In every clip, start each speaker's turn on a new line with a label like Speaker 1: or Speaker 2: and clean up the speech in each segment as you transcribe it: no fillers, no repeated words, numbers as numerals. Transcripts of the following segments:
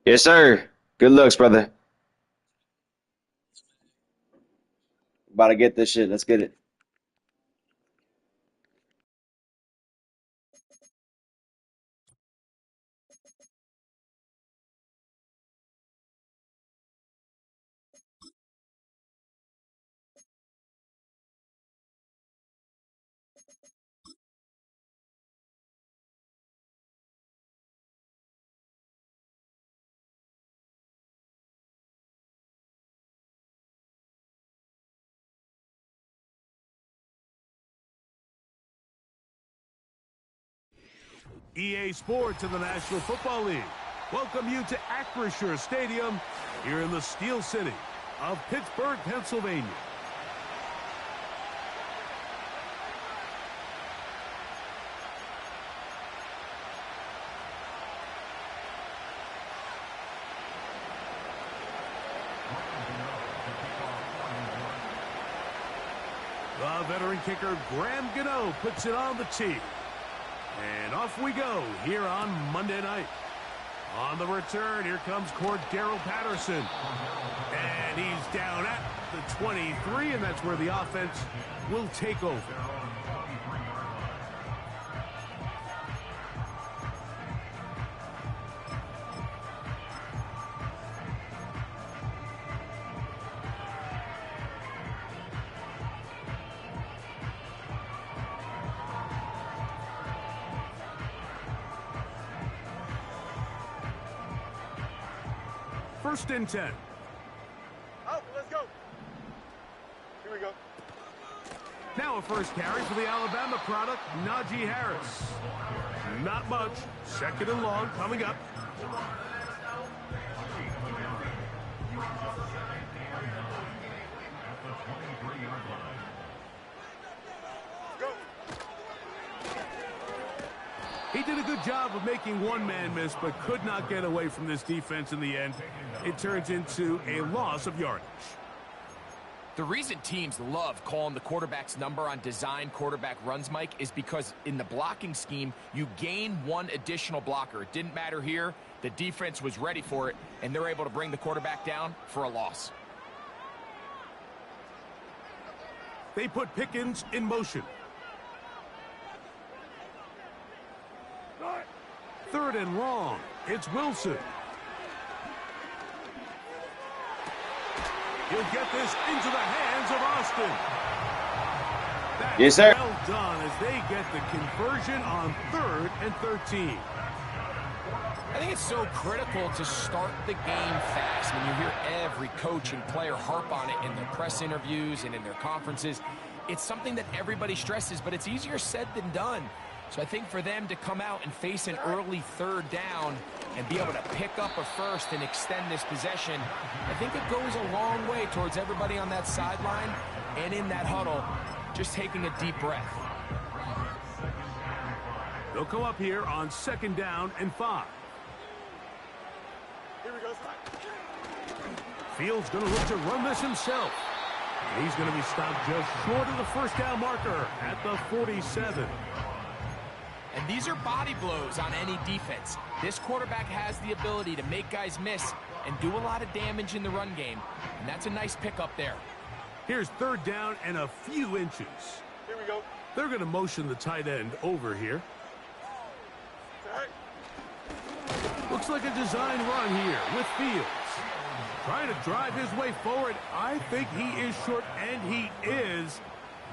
Speaker 1: Yes, sir. Good looks, brother. About to get this shit. Let's get it.
Speaker 2: EA Sports in the National Football League welcome you to Acrisure Stadium here in the Steel City of Pittsburgh, Pennsylvania. The veteran kicker Graham Gano puts it on the tee. And off we go here on Monday night. On the return, here comes Cordero Patterson. And he's down at the 23, and that's where the offense will take over. First and 10.
Speaker 3: Out, let's go. Here we go.
Speaker 2: Now a first carry for the Alabama product, Najee Harris. Not much. Second and long coming up.
Speaker 3: Go.
Speaker 2: He did a good job of making one man miss, but could not get away from this defense in the end. It turns into a loss of yardage.
Speaker 4: The reason teams love calling the quarterback's number on design quarterback runs, Mike, is because in the blocking scheme, you gain one additional blocker. It didn't matter here. The defense was ready for it, and they're able to bring the quarterback down for a loss.
Speaker 2: They put Pickens in motion. Third and long. It's Wilson. He'll get this into the hands of Austin. That's
Speaker 1: yes, sir.
Speaker 2: Well done as they get the conversion on 3rd and 13.
Speaker 4: I think it's so critical to start the game fast. When you hear every coach and player harp on it in their press interviews and in their conferences, it's something that everybody stresses, but it's easier said than done. So I think for them to come out and face an early 3rd down and be able to pick up a first and extend this possession, I think it goes a long way towards everybody on that sideline and in that huddle just taking a deep breath.
Speaker 2: They'll come up here on 2nd down and 5.
Speaker 3: Here we go.
Speaker 2: Fields going to look to run this himself. And he's going to be stopped just short of the first down marker at the 47.
Speaker 4: And these are body blows on any defense. This quarterback has the ability to make guys miss and do a lot of damage in the run game. And that's a nice pickup there.
Speaker 2: Here's 3rd down and a few inches.
Speaker 3: Here we go.
Speaker 2: They're going to motion the tight end over here.
Speaker 3: All right.
Speaker 2: Looks like a design run here with Fields. Trying to drive his way forward. I think he is short, and he is.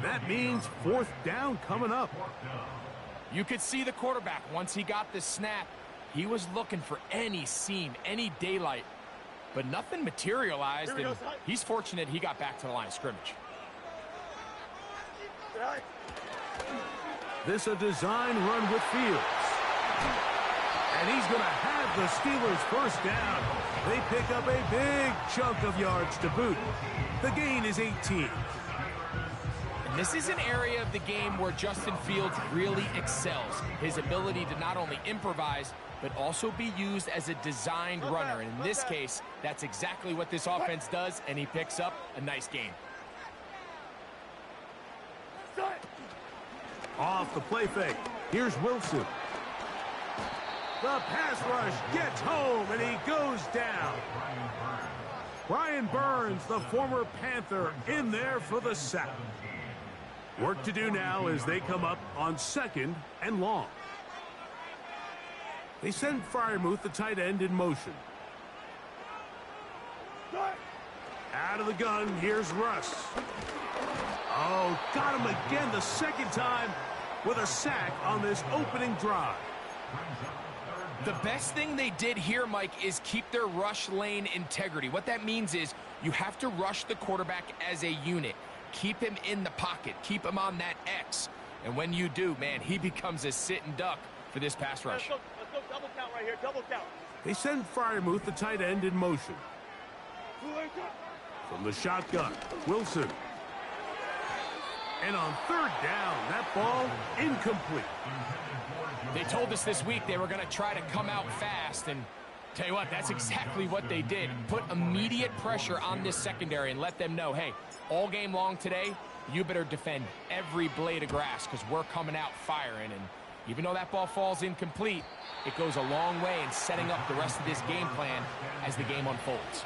Speaker 2: That means 4th down coming up.
Speaker 4: You could see the quarterback, once he got this snap, he was looking for any seam, any daylight. But nothing materialized, and he's fortunate he got back to the line of scrimmage.
Speaker 3: All right.
Speaker 2: This a design run with Fields. And he's going to have the Steelers first down. They pick up a big chunk of yards to boot. The gain is 18.
Speaker 4: And this is an area of the game where Justin Fields really excels. His ability to not only improvise, but also be used as a designed runner. And in this case, that's exactly what this offense does, and he picks up a nice gain.
Speaker 2: Off the play fake. Here's Wilson. The pass rush gets home, and he goes down. Brian Burns, the former Panther, in there for the sack. Work to do now as they come up on 2nd and long. They send Freiermuth, the tight end, in motion. Out of the gun, here's Russ. Oh, got him again the second time with a sack on this opening drive.
Speaker 4: The best thing they did here, Mike, is keep their rush lane integrity. What that means is you have to rush the quarterback as a unit. Keep him in the pocket. Keep him on that X. And when you do, man, he becomes a sit-and duck for this pass rush.
Speaker 3: Let's go double count right here, double count.
Speaker 2: They send Freiermuth, the tight end, in motion. From the shotgun, Wilson. And on 3rd down, that ball incomplete.
Speaker 4: They told us this week they were going to try to come out fast, and tell you what, that's exactly what they did. Put immediate pressure on this secondary and let them know, hey, all game long today, you better defend every blade of grass because we're coming out firing. And even though that ball falls incomplete, it goes a long way in setting up the rest of this game plan as the game unfolds.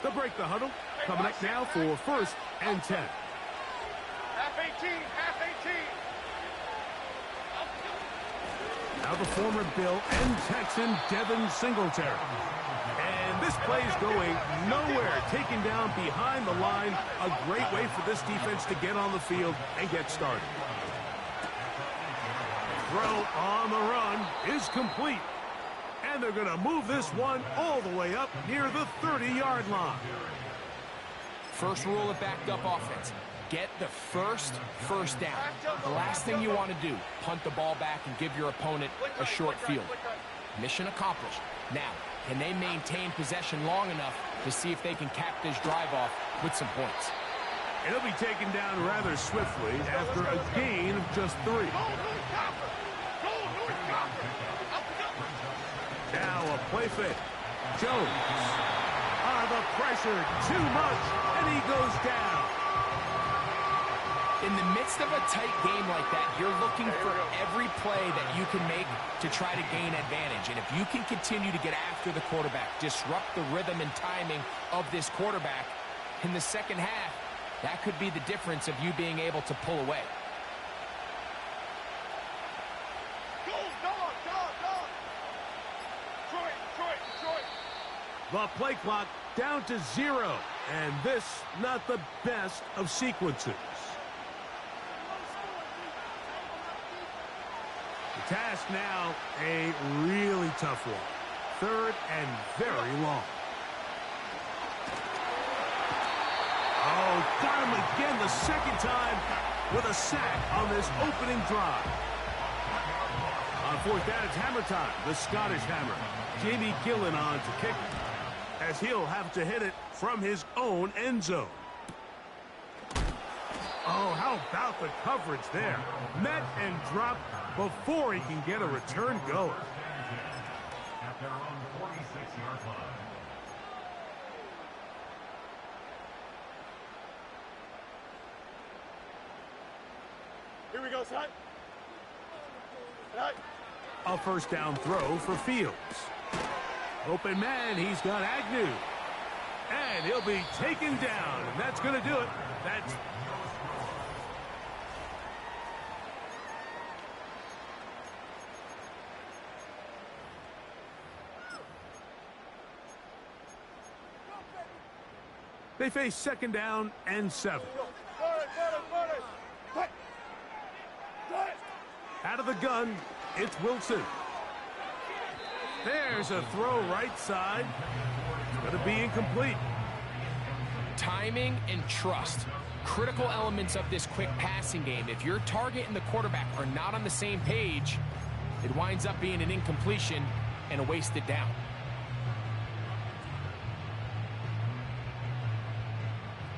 Speaker 2: They'll break the huddle. Coming up now for 1st and 10.
Speaker 3: Half 18, half 18.
Speaker 2: Now the former Bill and Texan Devin Singletary. And this play's going nowhere. Taken down behind the line. A great way for this defense to get on the field and get started. Throw on the run is complete. And they're going to move this one all the way up near the 30-yard line.
Speaker 4: First rule of backed-up offense. Get the first down. The last thing you want to do, punt the ball back and give your opponent a short field. Mission accomplished. Now, can they maintain possession long enough to see if they can cap this drive off with some points?
Speaker 2: It'll be taken down rather swiftly after a gain of just 3. Now a play fake. Jones. The pressure, too much, and he goes down.
Speaker 4: In the midst of a tight game like that, you're looking for every play that you can make to try to gain advantage. And if you can continue to get after the quarterback, disrupt the rhythm and timing of this quarterback in the second half, that could be the difference of you being able to pull away.
Speaker 2: The play clock down to 0, and this not the best of sequences. The task now, a really tough one. 3rd and very long. Oh, got him again the second time with a sack on this opening drive. On 4th down, it's hammer time. The Scottish hammer. Jamie Gillen on to kick it, as he'll have to hit it from his own end zone. Oh, how about the coverage there? Met and dropped before he can get a return going.
Speaker 5: At their own 46-yard line.
Speaker 3: Here we go, son.
Speaker 2: A 1st down throw for Fields. Open man, he's got Agnew. And he'll be taken down, and that's going to do it. That's... They face 2nd down and 7. Out of the gun, it's Wilson. There's a throw right side. It's going to be incomplete.
Speaker 4: Timing and trust. Critical elements of this quick passing game. If your target and the quarterback are not on the same page, it winds up being an incompletion and a wasted down.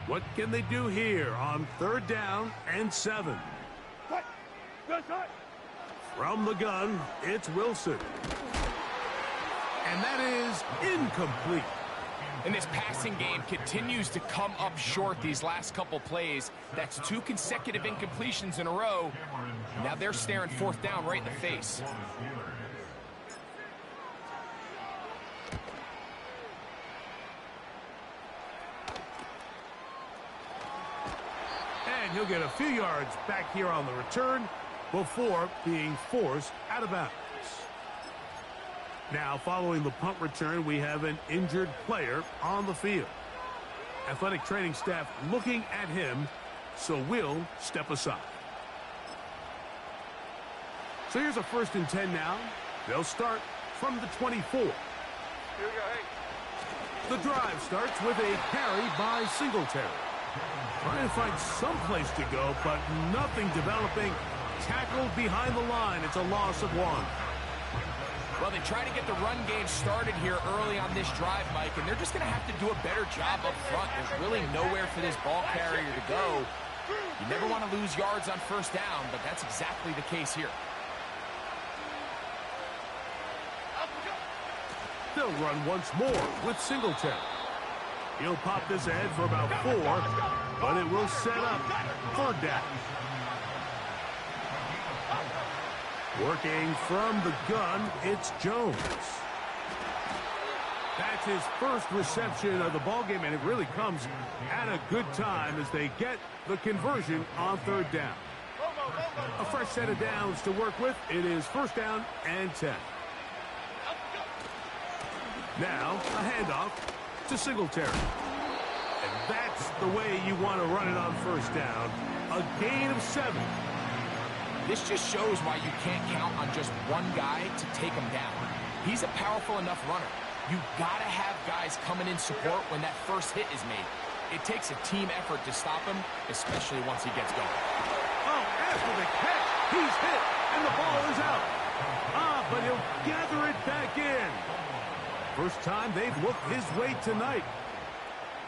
Speaker 2: What can they do here on 3rd down and 7? From the gun, it's Wilson. And that is incomplete.
Speaker 4: And this passing game continues to come up short these last couple plays. That's 2 consecutive incompletions in a row. Now they're staring 4th down right in the face.
Speaker 2: And he'll get a few yards back here on the return before being forced out of bounds. Now, following the punt return, we have an injured player on the field. Athletic training staff looking at him, so we'll step aside. So here's a 1st and 10 now. They'll start from the 24.
Speaker 3: Here we go, hey.
Speaker 2: The drive starts with a carry by Singletary. Trying to find some place to go, but nothing developing. Tackled behind the line. It's a loss of 1.
Speaker 4: Well, they try to get the run game started here early on this drive, Mike, and they're just going to have to do a better job up front. There's really nowhere for this ball carrier to go. You never want to lose yards on 1st down, but that's exactly the case here.
Speaker 2: They'll run once more with Singletary. He'll pop this ahead for about 4, but it will set up 3rd down. Working from the gun, it's Jones. That's his first reception of the ballgame, and it really comes at a good time as they get the conversion on 3rd down. A fresh set of downs to work with. It is 1st down and 10. Now, a handoff to Singletary. And that's the way you want to run it on 1st down. A gain of 7.
Speaker 4: This just shows why you can't count on just one guy to take him down. He's a powerful enough runner. You got to have guys coming in support when that first hit is made. It takes a team effort to stop him, especially once he gets going.
Speaker 2: Oh, after the catch, he's hit, and the ball is out. But he'll gather it back in. First time they've looked his way tonight.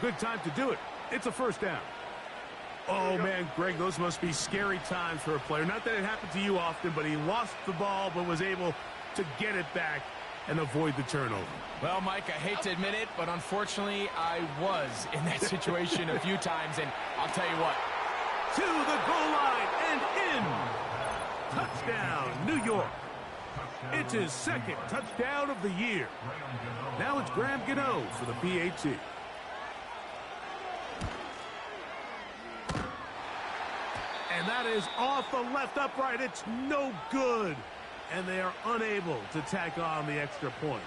Speaker 2: Good time to do it. It's a 1st down. Oh, man, Greg, those must be scary times for a player. Not that it happened to you often, but he lost the ball but was able to get it back and avoid the turnover.
Speaker 4: Well, Mike, I hate to admit it, but unfortunately, I was in that situation a few times, and I'll tell you what.
Speaker 2: To the goal line and in. Touchdown, New York. It's his 2nd touchdown of the year. Now it's Graham Gano for the PAT. And that is off the left upright. It's no good. And they are unable to tack on the extra point.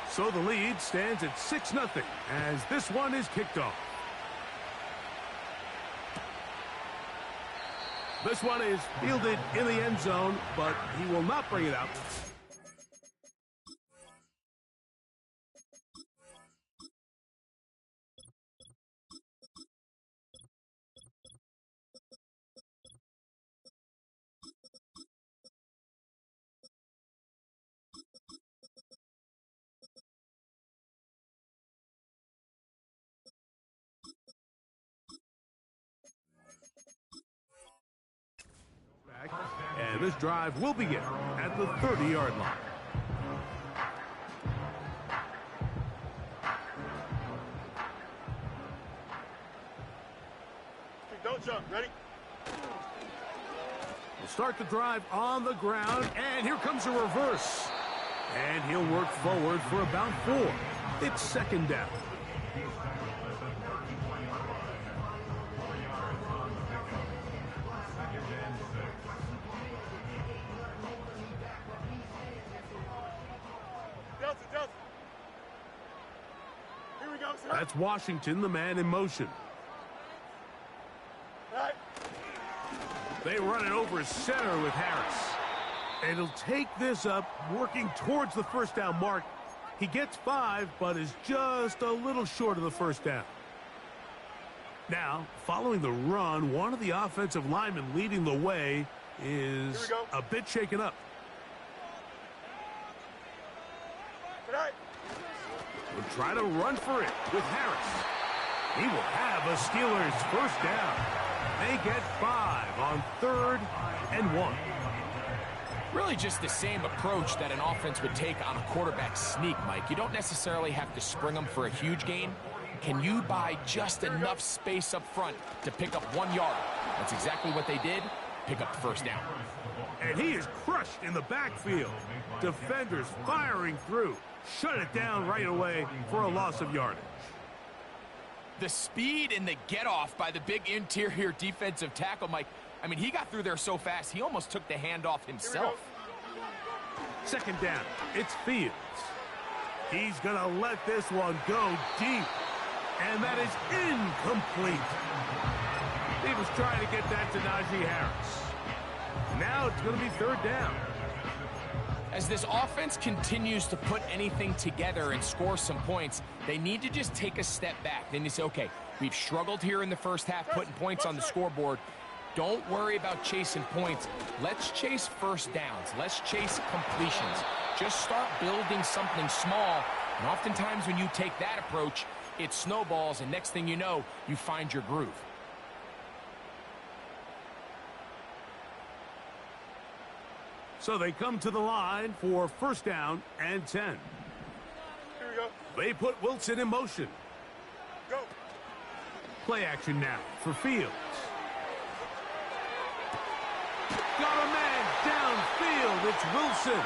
Speaker 2: So the lead stands at 6-0 as this one is kicked off. This one is fielded in the end zone, but he will not bring it out. And this drive will begin at the 30-yard line.
Speaker 3: Don't jump. Ready?
Speaker 2: We'll start the drive on the ground, and here comes a reverse. And he'll work forward for about 4. It's 2nd down.
Speaker 3: Here we go, sir.
Speaker 2: That's Washington, the man in motion.
Speaker 3: Right.
Speaker 2: They run it over center with Harris. And he'll take this up, working towards the 1st down mark. He gets 5, but is just a little short of the 1st down. Now, following the run, one of the offensive linemen leading the way is a bit shaken up.
Speaker 3: Right.
Speaker 2: Will try to run for it with Harris. He will have a Steelers 1st down. They get 5 on 3rd and 1.
Speaker 4: Really just the same approach that an offense would take on a quarterback sneak, Mike. You don't necessarily have to spring them for a huge gain. Can you buy just enough space up front to pick up 1 yard? That's exactly what they did. Pick up the first down.
Speaker 2: And he is crushed in the backfield. Defenders firing through. Shut it down right away for a loss of yardage.
Speaker 4: The speed and the get-off by the big interior defensive tackle, Mike. I mean, he got through there so fast, he almost took the handoff himself.
Speaker 2: Second down, it's Fields. He's going to let this one go deep. And that is incomplete. He was trying to get that to Najee Harris. Now it's going to be third down.
Speaker 4: As this offense continues to put anything together and score some points, they need to just take a step back. Then you say, okay, we've struggled here in the first half putting points on the scoreboard. Don't worry about chasing points. Let's chase first downs. Let's chase completions. Just start building something small. And oftentimes when you take that approach, it snowballs, and next thing you know, you find your groove.
Speaker 2: So they come to the line for first down and 10.
Speaker 3: Here we go.
Speaker 2: They put Wilson in motion.
Speaker 3: Go.
Speaker 2: Play action now for Fields. Got a man downfield. It's Wilson.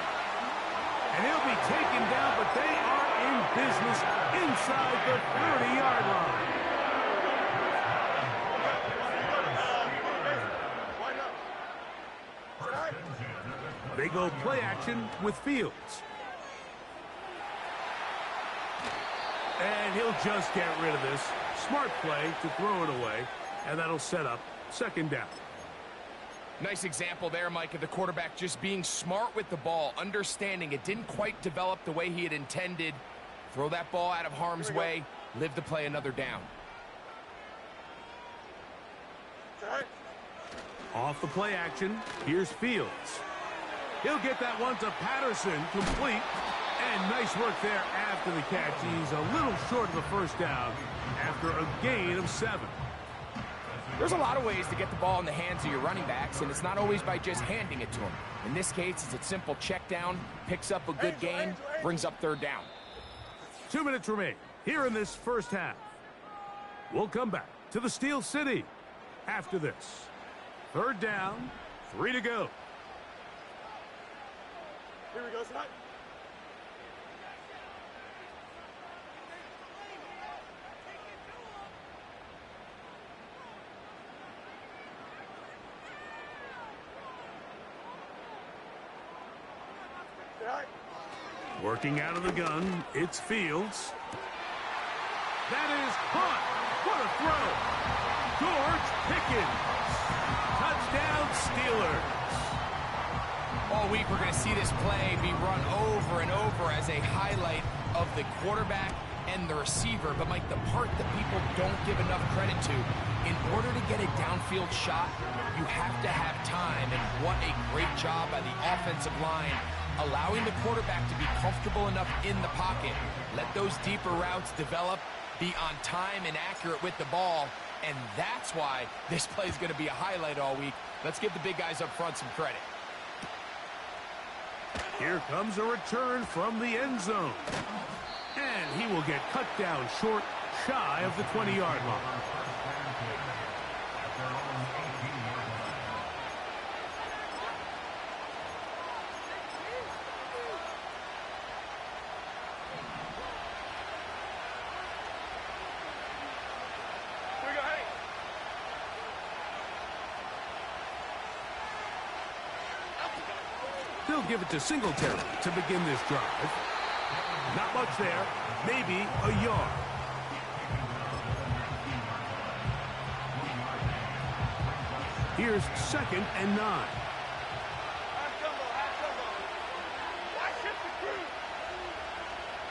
Speaker 2: And he'll be taken down, but they are in business inside the 30-yard line. They go play action with Fields. And he'll just get rid of this. Smart play to throw it away, and that'll set up second down.
Speaker 4: Nice example there, Mike, of the quarterback just being smart with the ball, understanding it didn't quite develop the way he had intended. Throw that ball out of harm's way, live to play another down.
Speaker 2: Off the play action, here's Fields. He'll get that one to Patterson, complete. And nice work there after the catch. He's a little short of the first down after a gain of 7.
Speaker 4: There's a lot of ways to get the ball in the hands of your running backs, and it's not always by just handing it to them. In this case, it's a simple check down, picks up a good gain, brings up third down.
Speaker 2: 2 minutes remain here in this first half. We'll come back to the Steel City after this. Third down, 3 to go.
Speaker 3: Here we go, son.
Speaker 2: Working out of the gun, it's Fields. That is caught. What a throw. George Pickens. Touchdown Steelers.
Speaker 4: All week we're going to see this play be run over and over as a highlight of the quarterback and the receiver. But, Mike, the part that people don't give enough credit to, in order to get a downfield shot, you have to have time. And what a great job by the offensive line, allowing the quarterback to be comfortable enough in the pocket. Let those deeper routes develop, be on time and accurate with the ball. And that's why this play is going to be a highlight all week. Let's give the big guys up front some credit.
Speaker 2: Here comes a return from the end zone. And he will get cut down short, shy of the 20-yard line. They'll give it to Singletary to begin this drive. Not much there, maybe a yard. Here's 2nd and 9.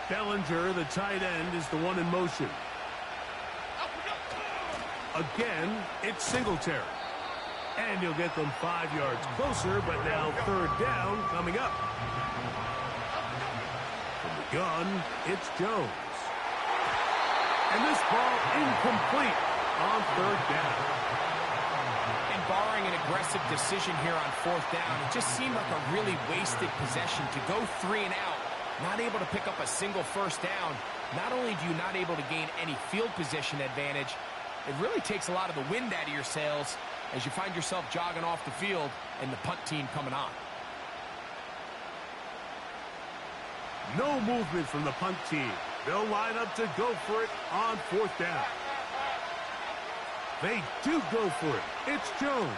Speaker 2: Bellinger, the tight end, is the one in motion. Again, it's Singletary. And he'll get them 5 yards closer, but now third down coming up. From the gun, it's Jones. And this ball incomplete on third down.
Speaker 4: And barring an aggressive impressive decision here on fourth down. It just seemed like a really wasted possession to go 3 and out, not able to pick up a single first down. Not only do you not able to gain any field position advantage, it really takes a lot of the wind out of your sails as you find yourself jogging off the field and the punt team coming on.
Speaker 2: No movement from the punt team. They'll line up to go for it on fourth down. They do go for it. It's Jones.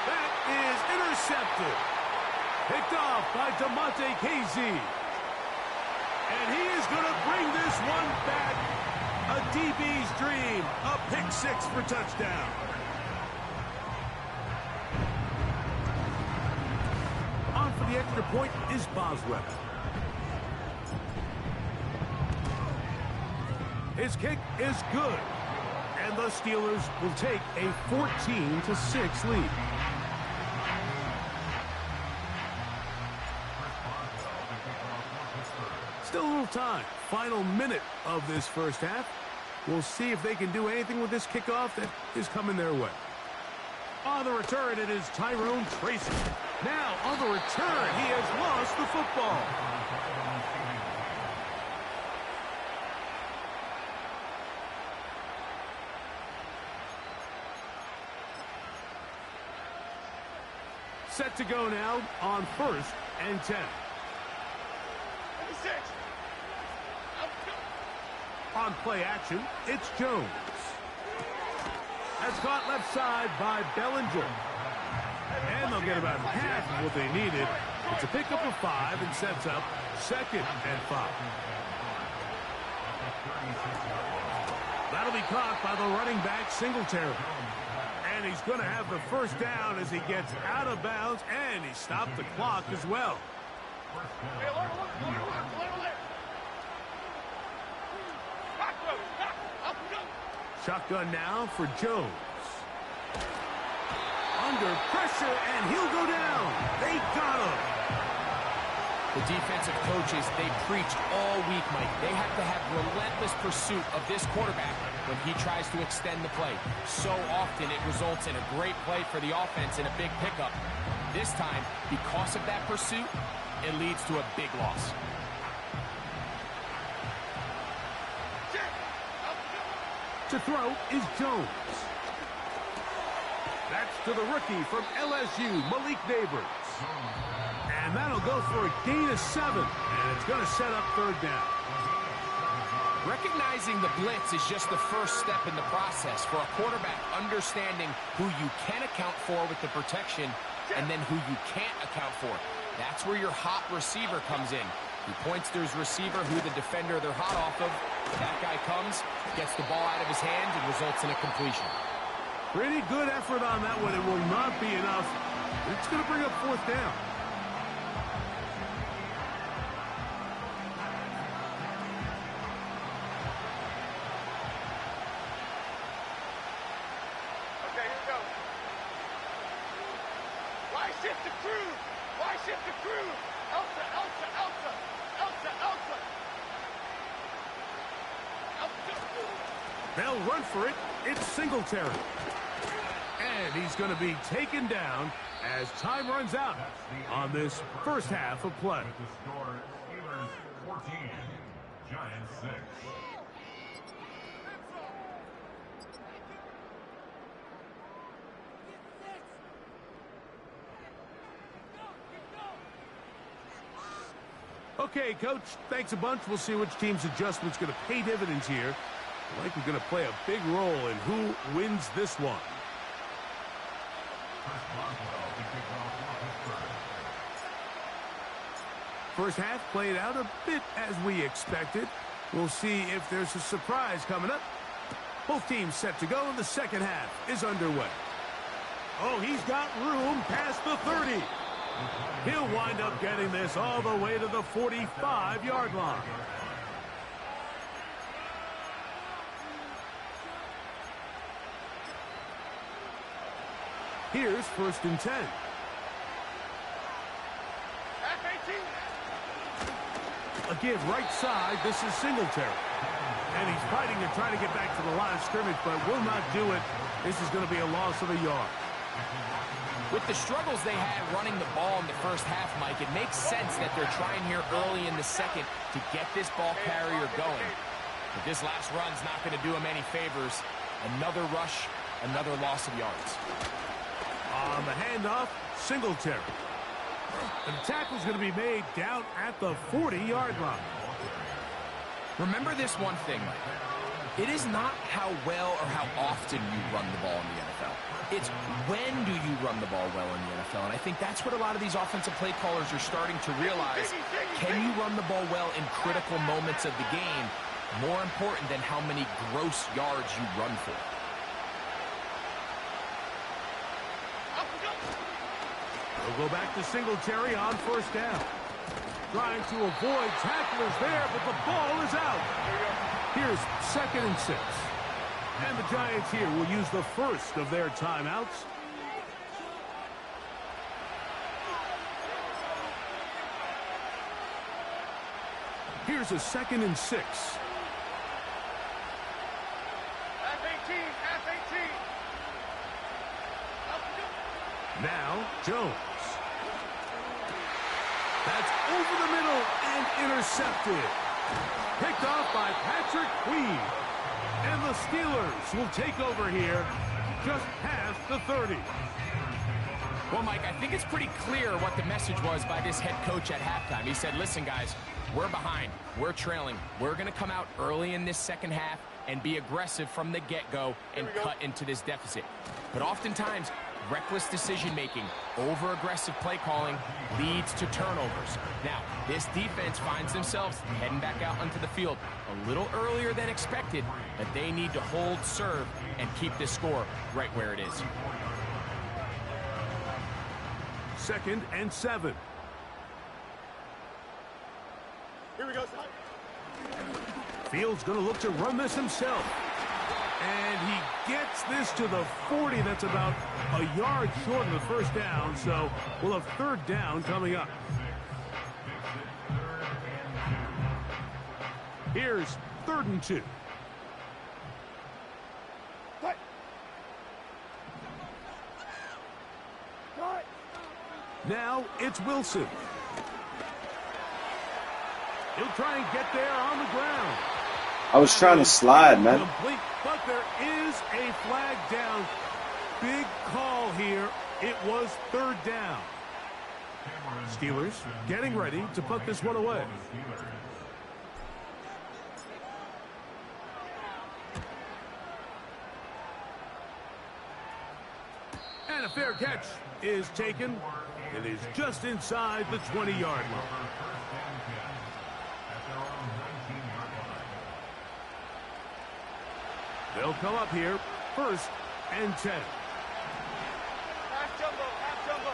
Speaker 2: That is intercepted. Picked off by DeMonte Casey. And he is going to bring this one back. A DB's dream. A pick 6 for touchdown. On for the extra point is Boswell. His kick is good. And the Steelers will take a 14-6 lead. Still a little time. Final minute of this first half. We'll see if they can do anything with this kickoff that is coming their way. On the return, it is Tyrone Tracy. Now, on the return, he has lost the football. Set to go now on 1st and 10.
Speaker 3: 26.
Speaker 2: On play action, it's Jones. That's caught left side by Bellinger. And they'll get about half of what they needed. It's a pickup of 5 and sets up 2nd and 5. That'll be caught by the running back Singletary. And he's going to have the first down as he gets out of bounds, and he stopped the clock as well.
Speaker 3: Hey, alert.
Speaker 2: Shotgun now for Jones. Under pressure, and he'll go down. They got him.
Speaker 4: The defensive coaches, they preached all week, Mike. They have to have relentless pursuit of this quarterback when he tries to extend the play. So often it results in a great play for the offense and a big pickup. This time, because of that pursuit, it leads to a big loss.
Speaker 2: To throw is Jones. That's to the rookie from LSU, Malik Neighbors. And that'll go for a gain of 7. And it's going to set up 3rd down.
Speaker 4: Recognizing the blitz is just the first step in the process for a quarterback understanding who you can account for with the protection and then who you can't account for. That's where your hot receiver comes in. He points to his receiver who the defender they're hot off of. That guy comes, gets the ball out of his hand, and results in a completion.
Speaker 2: Pretty good effort on that one. It will not be enough. It's going to bring up 4th down.
Speaker 3: Okay, here we go. Why shift the crew? Why shift the crew? Elsa.
Speaker 2: They'll run for it. It's Singletary. And he's going to be taken down as time runs out on this first half of play.
Speaker 5: With the score, Steelers 14, Giants 6.
Speaker 2: Okay, Coach, thanks a bunch. We'll see which team's adjustment's going to pay dividends here. Likely going to play a big role in who wins this one. First half played out a bit as we expected. We'll see if there's a surprise coming up. Both teams set to go, and the second half is underway. Oh, he's got room past the 30. He'll wind up getting this all the way to the 45-yard line. Here's 1st and 10. A give right side. This is Singletary. And he's fighting to try to get back to the line of scrimmage, but will not do it. This is going to be a loss of a yard.
Speaker 4: With the struggles they had running the ball in the first half, Mike, it makes sense that they're trying here early in the second to get this ball carrier going. But this last run's not going to do him any favors. Another rush, another loss of yards.
Speaker 2: On the handoff, Singletary. And the tackle's going to be made down at the 40-yard line.
Speaker 4: Remember this one thing, Mike. It is not how well or how often you run the ball in the NFL. It's when do you run the ball well in the NFL. And I think that's what a lot of these offensive play callers are starting to realize. Can you run the ball well in critical moments of the game? More important than how many gross yards you run for.
Speaker 2: They'll go back to Singletary on first down. Trying to avoid tacklers there, but the ball is out. Here's 2nd and 6. And the Giants here will use the first of their timeouts. Here's a 2nd and 6.
Speaker 3: F-18, F-18.
Speaker 2: Now, Jones. That's over the middle and intercepted. Picked off by Patrick Queen. And the Steelers will take over here just past the 30.
Speaker 4: Well, Mike, I think it's pretty clear what the message was by this head coach at halftime. He said, listen, guys, we're behind. We're trailing. We're going to come out early in this second half and be aggressive from the get-go and cut into this deficit. But oftentimes, reckless decision-making, over-aggressive play calling leads to turnovers. Now, this defense finds themselves heading back out onto the field a little earlier than expected, but they need to hold serve and keep this score right where it is.
Speaker 2: 2nd and 7.
Speaker 3: Here we go, son.
Speaker 2: Fields going to look to run this himself. And he gets this to the 40. That's about a yard short of the first down. So we'll have 3rd down coming up. Here's 3rd and 2.
Speaker 3: Cut. Cut.
Speaker 2: Now it's Wilson. He'll try and get there on the ground.
Speaker 1: I was trying to slide, man.
Speaker 2: Complete, but there is a flag down. Big call here. It was 3rd down. Steelers getting ready to put this one away. And a fair catch is taken. It is just inside the 20-yard line. They'll come up here, 1st and 10.
Speaker 3: Half jumbo, half jumbo.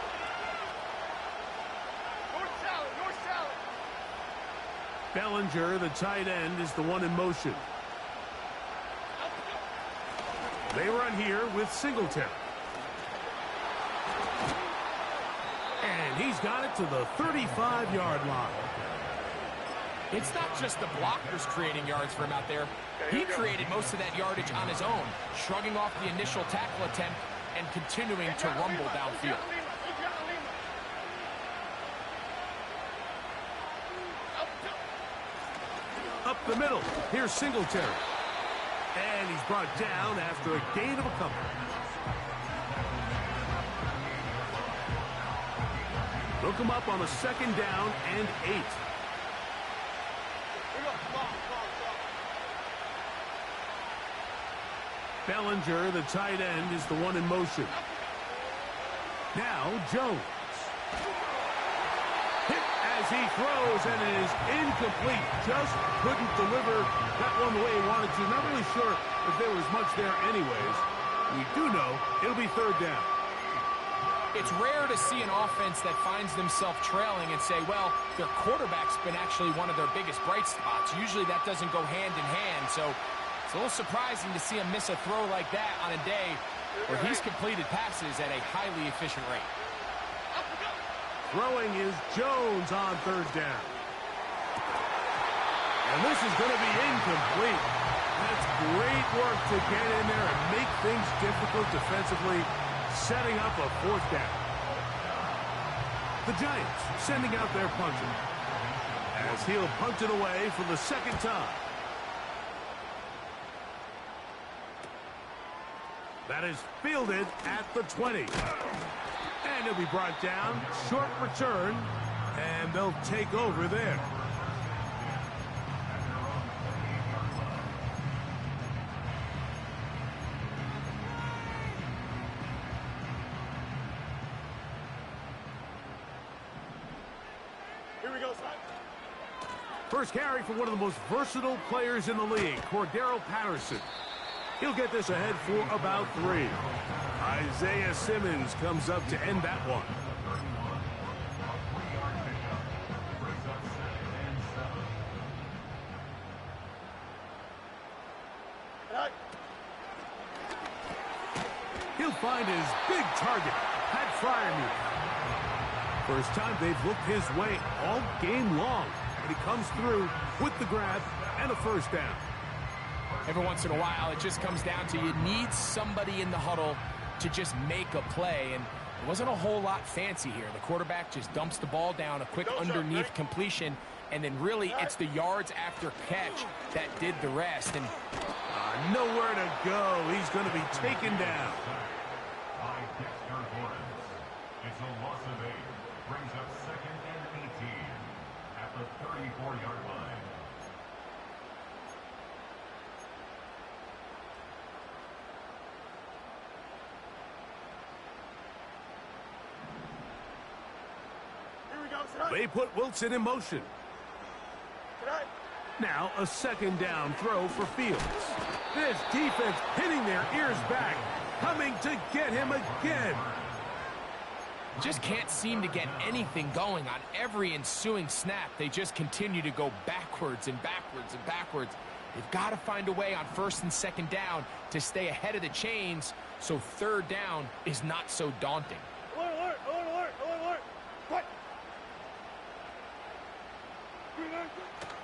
Speaker 3: North salad.
Speaker 2: Bellinger, the tight end, is the one in motion. They run here with Singletary. And he's got it to the 35-yard line.
Speaker 4: It's not just the blockers creating yards for him out there. He created most of that yardage on his own, shrugging off the initial tackle attempt and continuing to rumble downfield.
Speaker 2: Up the middle, here's Singletary. And he's brought down after a gain of a couple. Look him up on a 2nd down and 8. Bellinger, the tight end, is the one in motion. Now, Jones. Hit as he throws, and it is incomplete. Just couldn't deliver that one the way he wanted to. Not really sure if there was much there anyways. We do know it'll be 3rd down.
Speaker 4: It's rare to see an offense that finds themselves trailing and say, well, their quarterback's been actually one of their biggest bright spots. Usually that doesn't go hand in hand, so it's a little surprising to see him miss a throw like that on a day where he's completed passes at a highly efficient rate.
Speaker 2: Throwing is Jones on 3rd down. And this is going to be incomplete. That's great work to get in there and make things difficult defensively, setting up a fourth down. The Giants sending out their punter, as he'll punt it away for the second time. That is fielded at the 20. And he'll be brought down. Short return. And they'll take over there.
Speaker 3: Here we go, son.
Speaker 2: First carry for one of the most versatile players in the league, Cordero Patterson. He'll get this ahead for about 3. Isaiah Simmons comes up to end that one. He'll find his big target, Pat Fryermuth. First time they've looked his way all game long, and he comes through with the grab and a first down.
Speaker 4: Every once in a while, it just comes down to you need somebody in the huddle to just make a play, and it wasn't a whole lot fancy here. The quarterback just dumps the ball down, a quick underneath completion, and then really it's the yards after catch that did the rest. And
Speaker 2: nowhere to go. He's going to be taken down.
Speaker 5: It's a loss of 8. Brings up 2nd and 18 at the 34-yard line.
Speaker 3: Here we go, son.
Speaker 2: They put Wilson in motion. Now a second down throw for Fields. This defense pinning their ears back, coming to get him again.
Speaker 4: Just can't seem to get anything going on every ensuing snap. They just continue to go backwards and backwards and backwards. They've got to find a way on 1st and 2nd down to stay ahead of the chains so 3rd down is not so daunting.
Speaker 3: Alert, alert, alert, alert, alert, alert. What?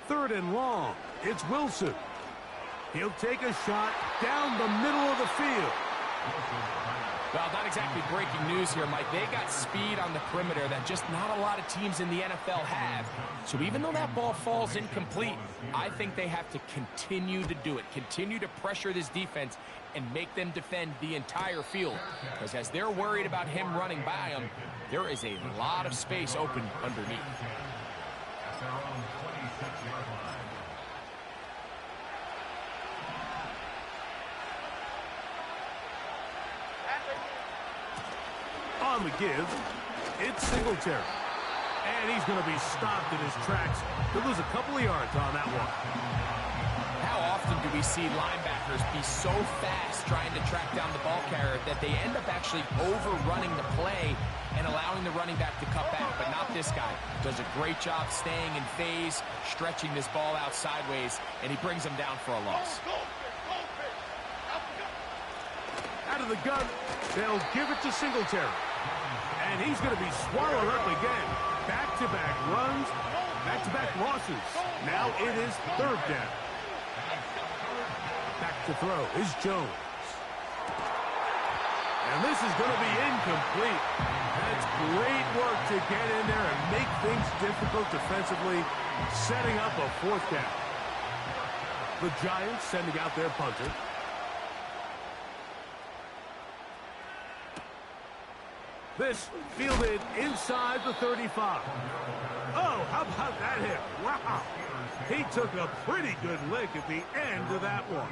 Speaker 2: 3rd and long. It's Wilson. He'll take a shot down the middle of the field.
Speaker 4: Well, not exactly breaking news here, Mike. They got speed on the perimeter that just not a lot of teams in the NFL have. So even though that ball falls incomplete, I think they have to continue to do it. Continue to pressure this defense and make them defend the entire field. Because as they're worried about him running by them, there is a lot of space open underneath.
Speaker 5: At their own 26-yard line.
Speaker 2: On the give, it's Singletary. And he's going to be stopped in his tracks. He'll lose a couple of yards on that one.
Speaker 4: How often do we see linebackers be so fast trying to track down the ball carrier that they end up actually overrunning the play and allowing the running back to cut back? But not this guy. Does a great job staying in phase, stretching this ball out sideways, and he brings him down for a loss.
Speaker 2: Out of the gun, they'll give it to Singletary. And he's going to be swallowed up again. Back-to-back runs, back-to-back losses. Now it is 3rd down. Back to throw is Jones. And this is going to be incomplete. That's great work to get in there and make things difficult defensively, setting up a 4th down. The Giants sending out their punter. This fielded inside the 35. Oh, how about that hit? Wow. He took a pretty good lick at the end of that one.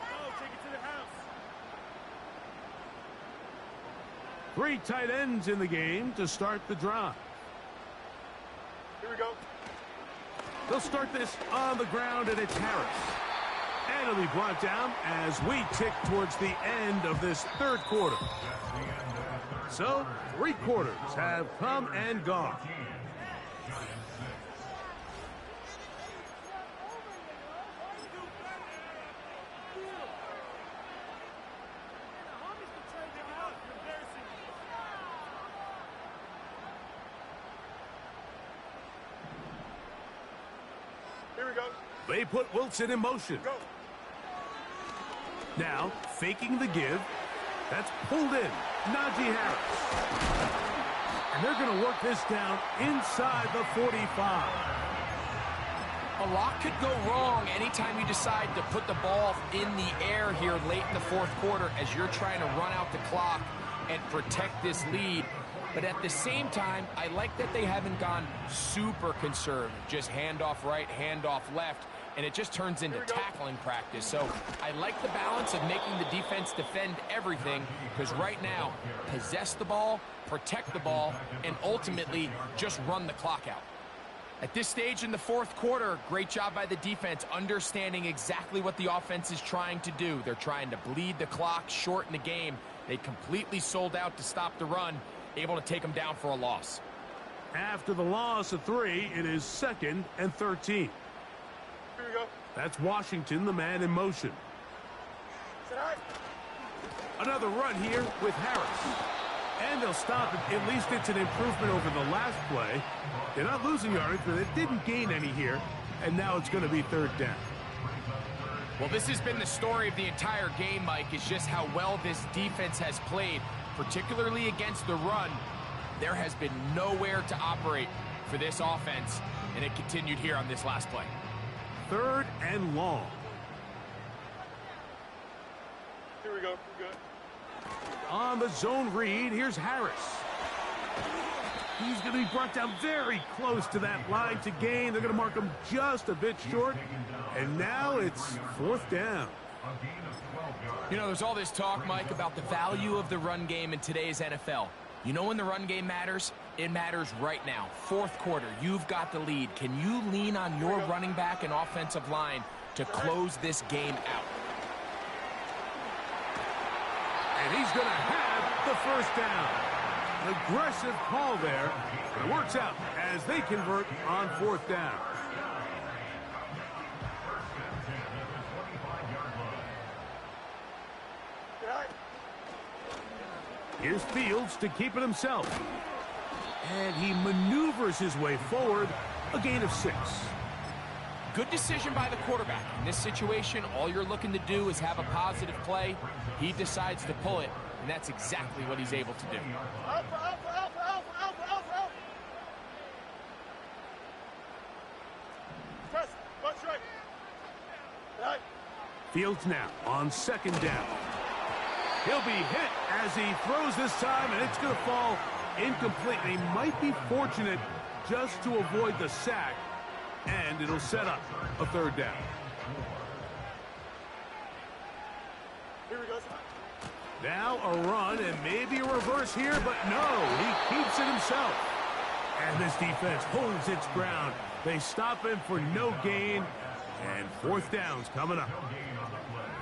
Speaker 3: Oh, take it to the house.
Speaker 2: 3 tight ends in the game to start the drive.
Speaker 3: Here we go.
Speaker 2: They'll start this on the ground, and it's Harris. And it'll be brought down as we tick towards the end of this 3rd quarter. So, 3 quarters have come and gone.
Speaker 3: go.
Speaker 2: They put Wilson in motion.
Speaker 3: Go.
Speaker 2: Now, faking the give. That's pulled in. Najee Harris. And they're going to work this down inside the 45.
Speaker 4: A lot could go wrong anytime you decide to put the ball in the air here late in the fourth quarter as you're trying to run out the clock and protect this lead. But at the same time, I like that they haven't gone super conservative. Just handoff right, handoff left, and it just turns into tackling practice. So I like the balance of making the defense defend everything, because right now, possess the ball, protect the ball, and ultimately just run the clock out. At this stage in the fourth quarter, great job by the defense, understanding exactly what the offense is trying to do. They're trying to bleed the clock, shorten the game. They completely sold out to stop the run, able to take them down for a loss.
Speaker 2: After the loss of 3, it is 2nd and 13.
Speaker 3: Here we go.
Speaker 2: That's Washington, the man in motion.
Speaker 3: Sit high.
Speaker 2: Another run here with Harris. And they'll stop it. At least it's an improvement over the last play. They're not losing yardage, but they didn't gain any here. And now it's going to be 3rd down.
Speaker 4: Well, this has been the story of the entire game, Mike, is just how well this defense has played, particularly against the run. There has been nowhere to operate for this offense, and it continued here on this last play.
Speaker 2: 3rd and long.
Speaker 3: Here we go. We're good.
Speaker 2: On the zone read, here's Harris. He's going to be brought down very close to that line to gain. They're going to mark him just a bit short. And now it's 4th down.
Speaker 4: You know, there's all this talk, Mike, about the value of the run game in today's NFL. You know when the run game matters? It matters right now. 4th quarter, you've got the lead. Can you lean on your running back and offensive line to close this game out?
Speaker 2: And he's going to have the 1st down. An aggressive call there. But it works out as they convert on 4th down.
Speaker 3: Sit high.
Speaker 2: Here's Fields to keep it himself. And he maneuvers his way forward. A gain of 6.
Speaker 4: Good decision by the quarterback. In this situation, all you're looking to do is have a positive play. He decides to pull it, and that's exactly what he's able to do.
Speaker 3: Alpha, alpha, alpha, alpha, alpha, alpha, alpha. Press. Bunch right. Sit high.
Speaker 2: Fields now on 2nd down. He'll be hit as he throws this time, and it's going to fall incomplete. And he might be fortunate just to avoid the sack, and it'll set up a 3rd down.
Speaker 3: Here we go.
Speaker 2: Now a run and maybe a reverse here, but no, he keeps it himself. And this defense holds its ground. They stop him for no gain, and 4th down's coming up.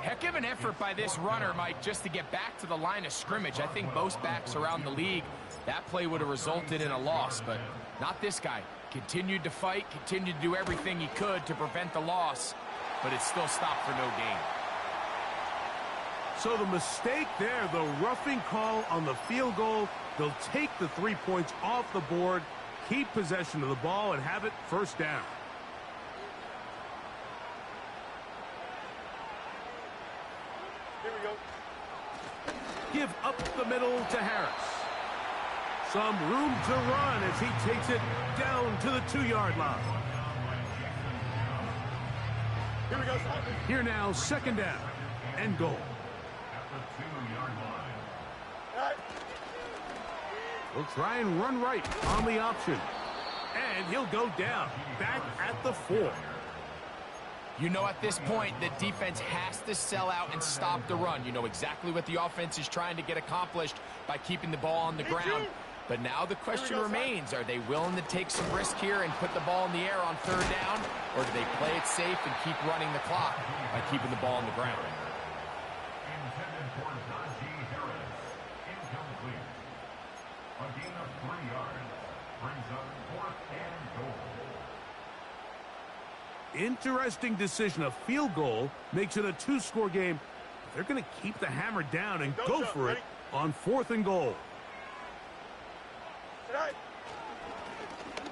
Speaker 4: Heck of an effort by this runner, Mike, just to get back to the line of scrimmage. I think most backs around the league, that play would have resulted in a loss, but not this guy. Continued to fight, continued to do everything he could to prevent the loss, but it still stopped for no gain.
Speaker 2: So the mistake there, the roughing call on the field goal, they'll take the 3 points off the board, keep possession of the ball, and have it 1st down.
Speaker 3: Here we go.
Speaker 2: Give up the middle to Harris. Some room to run as he takes it down to the 2-yard line.
Speaker 3: Here we go.
Speaker 2: Here now, 2nd down and goal.
Speaker 3: Right.
Speaker 2: We'll try and run right on the option. And he'll go down, back at the 4.
Speaker 4: You know, at this point, the defense has to sell out and stop the run. You know exactly what the offense is trying to get accomplished by keeping the ball on the ground. But now the question remains, are they willing to take some risk here and put the ball in the air on 3rd down? Or do they play it safe and keep running the clock by keeping the ball on the ground?
Speaker 5: Intended for Najee Harris. Incomplete. A gain of 3 yards. Brings up 4th and goal.
Speaker 2: Interesting decision. A field goal makes it a 2-score game. They're going to keep the hammer down and go for it on 4th and goal.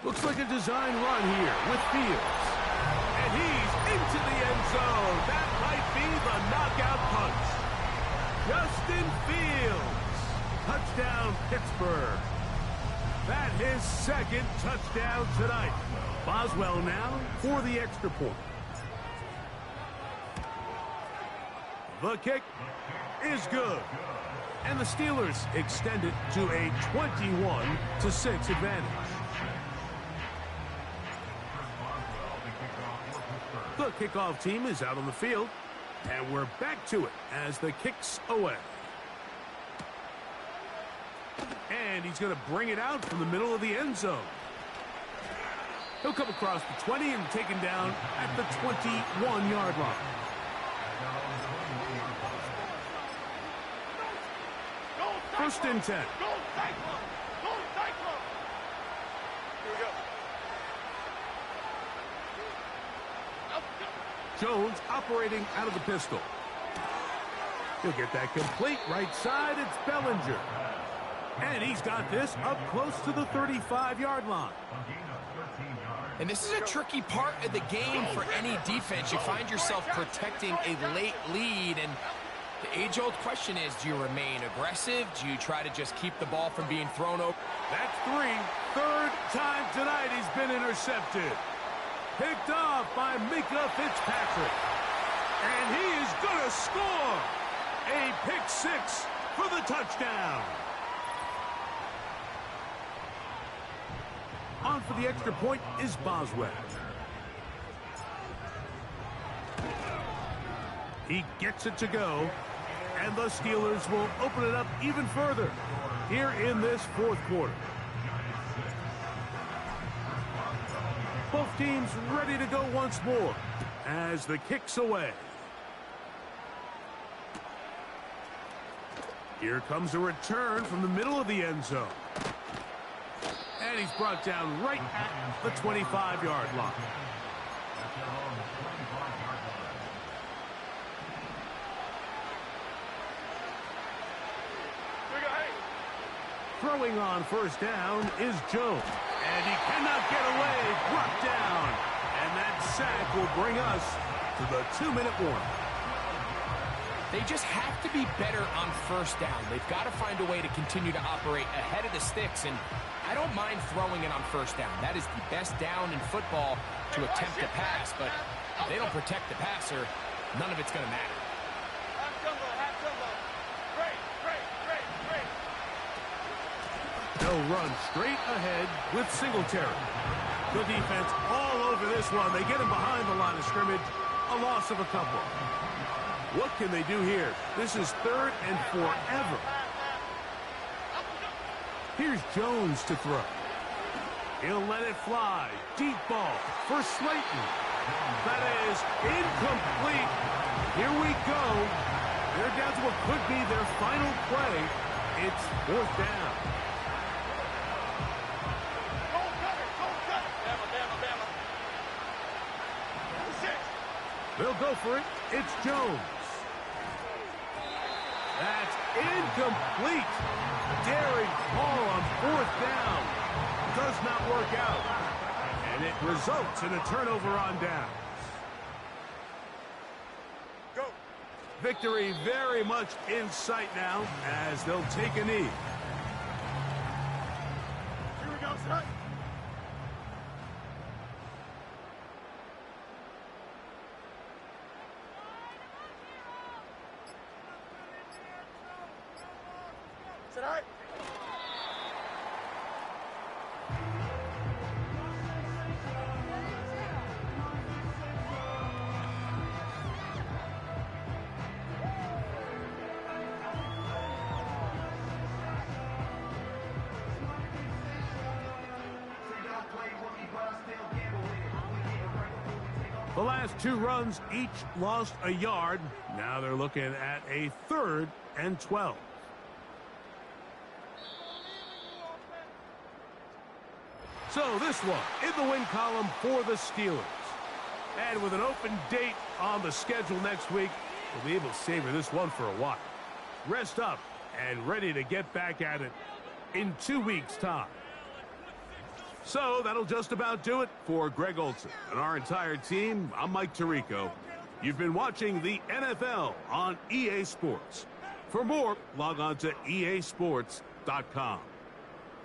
Speaker 2: Looks like a design run here with Fields. And he second touchdown tonight. Boswell now for the extra point. The kick is good. And the Steelers extend it to a 21-6 advantage. The kickoff team is out on the field, and we're back to it as the kick's away. And he's going to bring it out from the middle of the end zone. He'll come across the 20 and taken down at the 21-yard line. First and 10. Jones operating out of the pistol. He'll get that complete right side. It's Bellinger. And he's got this up close to the 35-yard line.
Speaker 4: And this is a tricky part of the game for any defense. You find yourself protecting a late lead, and the age-old question is, do you remain aggressive? Do you try to just keep the ball from being thrown over?
Speaker 2: That's three. Third time tonight he's been intercepted. Picked off by Mika Fitzpatrick. And he is going to score. A pick six for the touchdown. On for the extra point is Boswell. He gets it to go. And the Steelers will open it up even further here in this fourth quarter. Both teams ready to go once more as the kick's away. Here comes a return from the middle of the end zone. And he's brought down right at the 25-yard line. Throwing on first down is Jones. And he cannot get away. Brought down. And that sack will bring us to the 2-minute warning.
Speaker 4: They just have to be better on first down. They've got to find a way to continue to operate ahead of the sticks. And I don't mind throwing it on first down. That is the best down in football to attempt to pass. But if they don't protect the passer, none of it's going to matter.
Speaker 2: They'll run straight ahead with Singletary. The defense all over this one. They get him behind the line of scrimmage. A loss of a couple. What can they do here? This is third and forever. Here's Jones to throw. He'll let it fly. Deep ball for Slayton. That is incomplete. Here we go. They're down to what could be their final play. It's fourth down. They'll go for it. It's Jones. That's incomplete. Daring call on fourth down. Does not work out. And it results in a turnover on downs.
Speaker 3: Go.
Speaker 2: Victory very much in sight now as they'll take a knee.
Speaker 3: Here we go, son. Is that all right?
Speaker 2: The last two runs each lost a yard. Now they're looking at a 3rd and 12. So this one in the win column for the Steelers. And with an open date on the schedule next week, we'll be able to savor this one for a while. Rest up and ready to get back at it in 2 weeks' time. So that'll just about do it for Greg Olson and our entire team. I'm Mike Tirico. You've been watching the NFL on EA Sports. For more, log on to easports.com.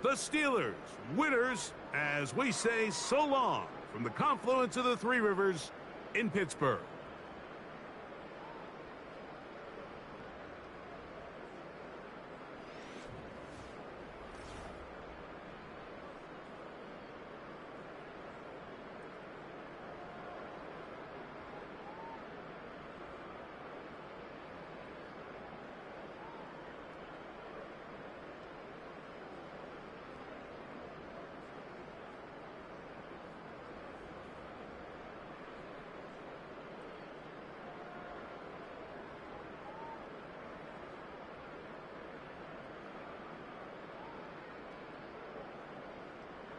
Speaker 2: The Steelers, winners, as we say so long from the confluence of the Three Rivers in Pittsburgh.